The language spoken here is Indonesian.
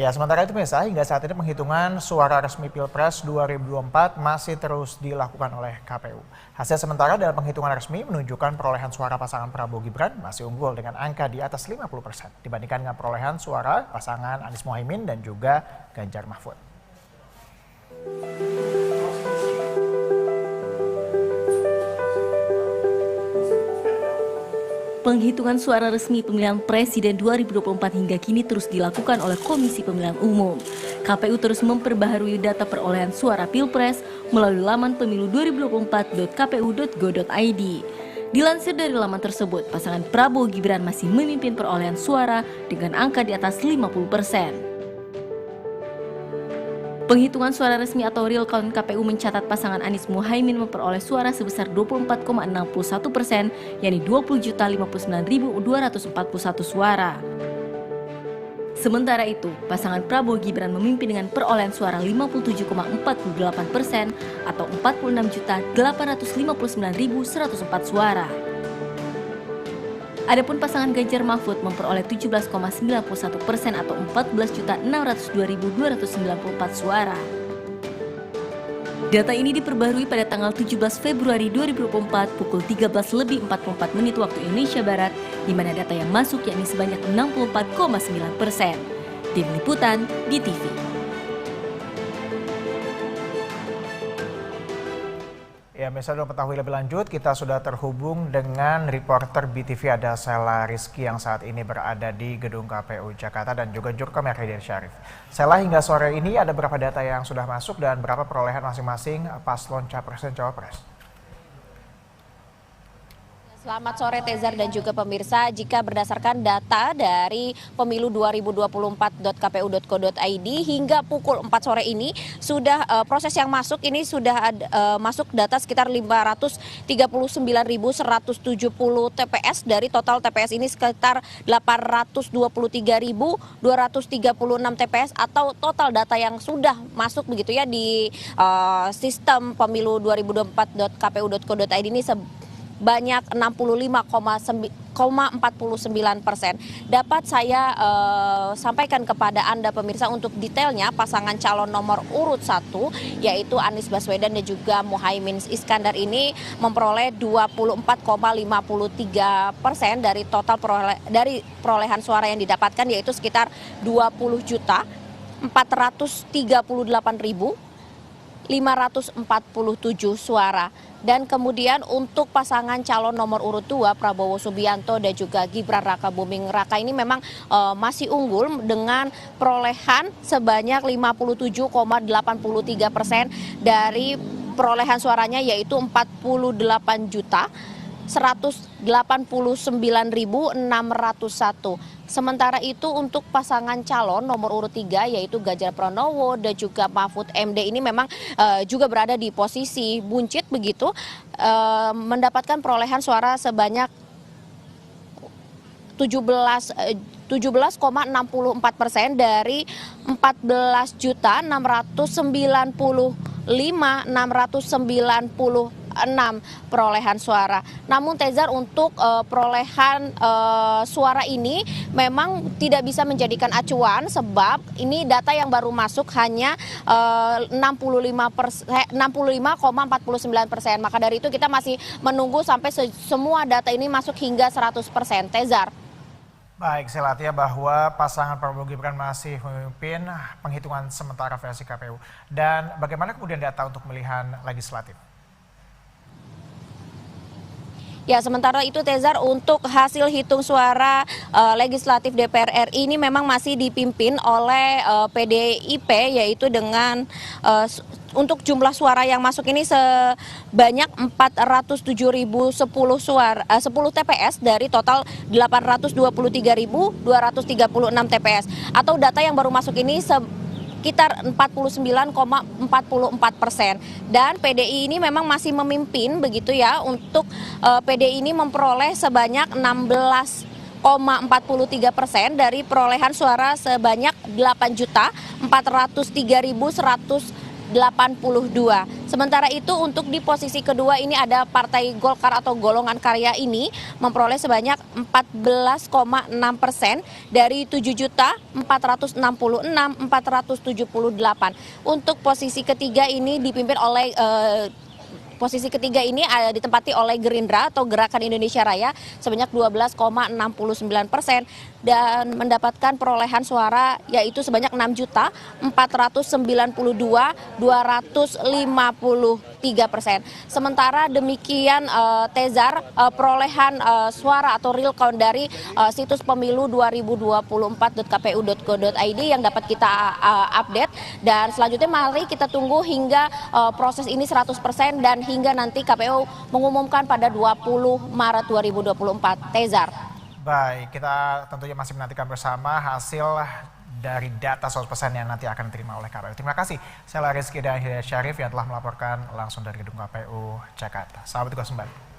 Ya, sementara itu pemirsa, hingga saat ini penghitungan suara resmi Pilpres 2024 masih terus dilakukan oleh KPU. Hasil sementara dalam penghitungan resmi menunjukkan perolehan suara pasangan Prabowo Gibran masih unggul dengan angka di atas 50% dibandingkan dengan perolehan suara pasangan Anies Mohaimin dan juga Ganjar Mahfud. Penghitungan suara resmi pemilihan presiden 2024 hingga kini terus dilakukan oleh Komisi Pemilihan Umum. KPU terus memperbaharui data perolehan suara Pilpres melalui laman pemilu2024.kpu.go.id. Dilansir dari laman tersebut, pasangan Prabowo Gibran masih memimpin perolehan suara dengan angka di atas 50%. Penghitungan suara resmi atau real count KPU mencatat pasangan Anies Mohaimin memperoleh suara sebesar 24,61%, yakni 20.059.241 suara. Sementara itu, pasangan Prabowo Gibran memimpin dengan perolehan suara 57,48% atau 46.859.104 suara. Adapun pasangan Ganjar Mahfud memperoleh 17,91% atau 14.602.294 suara. Data ini diperbarui pada tanggal 17 Februari 2024 pukul 13.44 waktu Indonesia Barat, di mana data yang masuk yakni sebanyak 64,9%. Tim Liputan BTV. Ya, misalnya untuk mengetahui lebih lanjut, kita sudah terhubung dengan reporter BTV ada Sela Rizky yang saat ini berada di gedung KPU Jakarta dan juga juru kamera Haidir Syarif. Sela, hingga sore ini ada berapa data yang sudah masuk dan berapa perolehan masing-masing paslon capres dan cawapres? Selamat sore Tezar dan juga pemirsa. Jika berdasarkan data dari pemilu 2024.kpu.go.id hingga pukul 4 sore ini sudah proses yang masuk ini sudah masuk data sekitar 539.170 TPS. Dari total TPS ini sekitar 823.236 TPS atau total data yang sudah masuk begitu ya di sistem pemilu 2024.kpu.go.id ini banyak 65,49%. Dapat saya sampaikan kepada Anda pemirsa untuk detailnya pasangan calon nomor urut 1 yaitu Anies Baswedan dan juga Muhaimin Iskandar ini memperoleh 24,53% dari total perolehan suara yang didapatkan, yaitu sekitar 20.438.547 suara. Dan kemudian untuk pasangan calon nomor urut 2 Prabowo Subianto dan juga Gibran Rakabuming Raka ini memang masih unggul dengan perolehan sebanyak 57,83% dari perolehan suaranya, yaitu 48.189.601. Sementara itu untuk pasangan calon nomor urut 3 yaitu Ganjar Pranowo dan juga Mahfud MD ini memang juga berada di posisi buncit begitu, mendapatkan perolehan suara sebanyak 17,64% dari 14.695.696 perolehan suara. Namun Tezar, untuk perolehan suara ini memang tidak bisa menjadikan acuan sebab ini data yang baru masuk hanya 65,49%. Maka dari itu kita masih menunggu sampai semua data ini masuk hingga 100%. Tezar. Baik, Sela, artinya bahwa pasangan Prabowo Gibran masih memimpin penghitungan sementara versi KPU. Dan bagaimana kemudian data untuk pemilihan legislatif? Ya, sementara itu Tezar, untuk hasil hitung suara legislatif DPR RI ini memang masih dipimpin oleh PDIP, yaitu dengan untuk jumlah suara yang masuk ini sebanyak 407.010 suara 10 TPS dari total 823.236 TPS, atau data yang baru masuk ini sekitar 49,44%. Dan PDI ini memang masih memimpin begitu ya. Untuk PDI ini memperoleh sebanyak 16,43% dari perolehan suara sebanyak 8.403.100 Sementara itu untuk di posisi kedua ini ada Partai Golkar atau Golongan Karya ini memperoleh sebanyak 14,6% dari 7.466.478. Untuk posisi ketiga ini dipimpin oleh posisi ketiga ini ditempati oleh Gerindra atau Gerakan Indonesia Raya sebanyak 12,69% dan mendapatkan perolehan suara yaitu sebanyak 6.492.253%. Sementara demikian Tezar, perolehan suara atau real count dari situs pemilu 2024.kpu.go.id yang dapat kita update, dan selanjutnya mari kita tunggu hingga proses ini 100% dan hingga nanti KPU mengumumkan pada 20 Maret 2024. Tezar. Baik, kita tentunya masih menantikan bersama hasil dari data 100% yang nanti akan diterima oleh KPU. Terima kasih. Saya Rizky dan Hidayat Syarif yang telah melaporkan langsung dari gedung KPU Jakarta. Selamat bertugas kembali.